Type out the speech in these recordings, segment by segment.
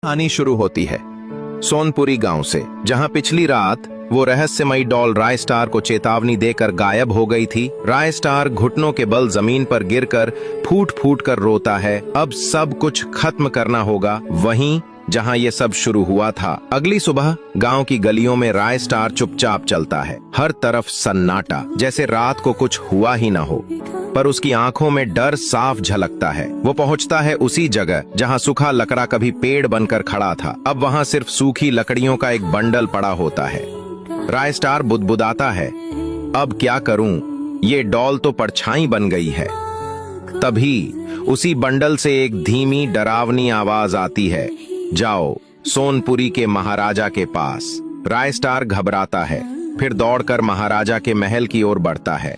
कहानी शुरू होती है सोनपुरी गांव से, जहां पिछली रात वो रहस्यमयी डॉल राय स्टार को चेतावनी देकर गायब हो गई थी। राय स्टार घुटनों के बल जमीन पर गिरकर फूट फूट कर रोता है। अब सब कुछ खत्म करना होगा। वहीं जहां ये सब शुरू हुआ था, अगली सुबह गांव की गलियों में राय स्टार चुपचाप चलता है। हर तरफ सन्नाटा, जैसे रात को कुछ हुआ ही ना हो, पर उसकी आंखों में डर साफ झलकता है। वो पहुंचता है उसी जगह जहां सूखा लकड़ा कभी पेड़ बनकर खड़ा था। अब वहां सिर्फ सूखी लकड़ियों का एक बंडल पड़ा होता है। राय स्टार बुदबुदाता है, अब क्या करूं, ये डॉल तो परछाई बन गई है। तभी उसी बंडल से एक धीमी डरावनी आवाज आती है, जाओ सोनपुरी के महाराजा के पास। राय स्टार घबराता है, फिर दौड़कर महाराजा के महल की ओर बढ़ता है।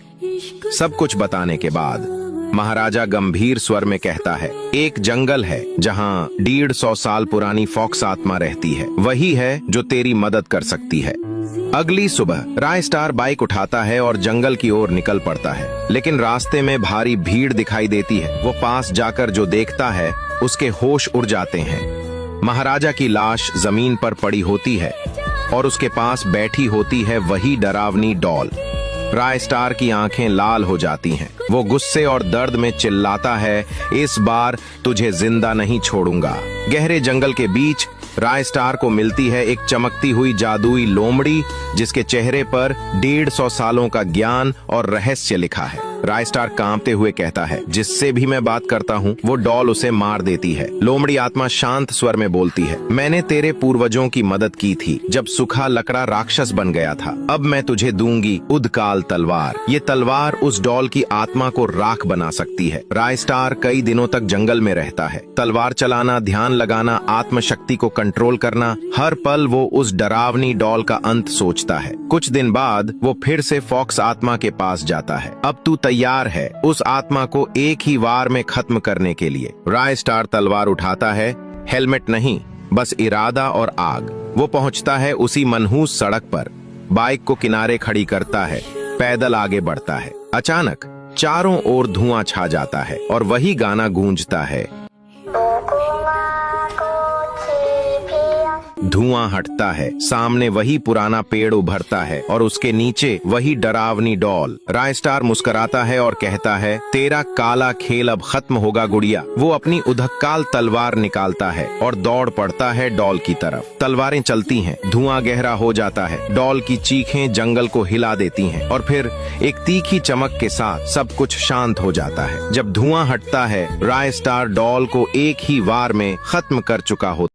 सब कुछ बताने के बाद महाराजा गंभीर स्वर में कहता है, एक जंगल है जहां 150 साल पुरानी फॉक्स आत्मा रहती है। वही है जो तेरी मदद कर सकती है। अगली सुबह राय स्टार बाइक उठाता है और जंगल की ओर निकल पड़ता है, लेकिन रास्ते में भारी भीड़ दिखाई देती है। वो पास जाकर जो देखता है, उसके होश उड़ जाते हैं। महाराजा की लाश जमीन पर पड़ी होती है और उसके पास बैठी होती है वही डरावनी डॉल। राय स्टार की आंखें लाल हो जाती हैं। वो गुस्से और दर्द में चिल्लाता है, इस बार तुझे जिंदा नहीं छोड़ूंगा। गहरे जंगल के बीच राय स्टार को मिलती है एक चमकती हुई जादुई लोमड़ी, जिसके चेहरे पर 150 सालों का ज्ञान और रहस्य लिखा है। राय स्टार कांपते हुए कहता है, जिससे भी मैं बात करता हूँ वो डॉल उसे मार देती है। लोमड़ी आत्मा शांत स्वर में बोलती है, मैंने तेरे पूर्वजों की मदद की थी जब सूखा लकड़ा राक्षस बन गया था। अब मैं तुझे दूंगी उदकाल तलवार। ये तलवार उस डॉल की आत्मा को राख बना सकती है। राय स्टार कई दिनों तक जंगल में रहता है। तलवार चलाना, ध्यान लगाना, आत्मशक्ति को कंट्रोल करना, हर पल वो उस डरावनी डॉल का अंत सोचता है। कुछ दिन बाद वो फिर से फॉक्स आत्मा के पास जाता है। अब तू तैयार है उस आत्मा को एक ही वार में खत्म करने के लिए? राय स्टार तलवार उठाता है, हेलमेट नहीं, बस इरादा और आग। वो पहुंचता है उसी मनहूस सड़क पर, बाइक को किनारे खड़ी करता है, पैदल आगे बढ़ता है। अचानक चारों ओर धुआं छा जाता है और वही गाना गूंजता है। धुआं हटता है, सामने वही पुराना पेड़ उभरता है और उसके नीचे वही डरावनी डॉल। राय स्टार मुस्कुराता है और कहता है, तेरा काला खेल अब खत्म होगा गुड़िया। वो अपनी उदक्काल तलवार निकालता है और दौड़ पड़ता है डॉल की तरफ। तलवारें चलती हैं, धुआं गहरा हो जाता है, डॉल की चीखें जंगल को हिला देती हैं और फिर एक तीखी चमक के साथ सब कुछ शांत हो जाता है। जब धुआं हटता है, राय स्टार डॉल को एक ही वार में खत्म कर चुका होता है।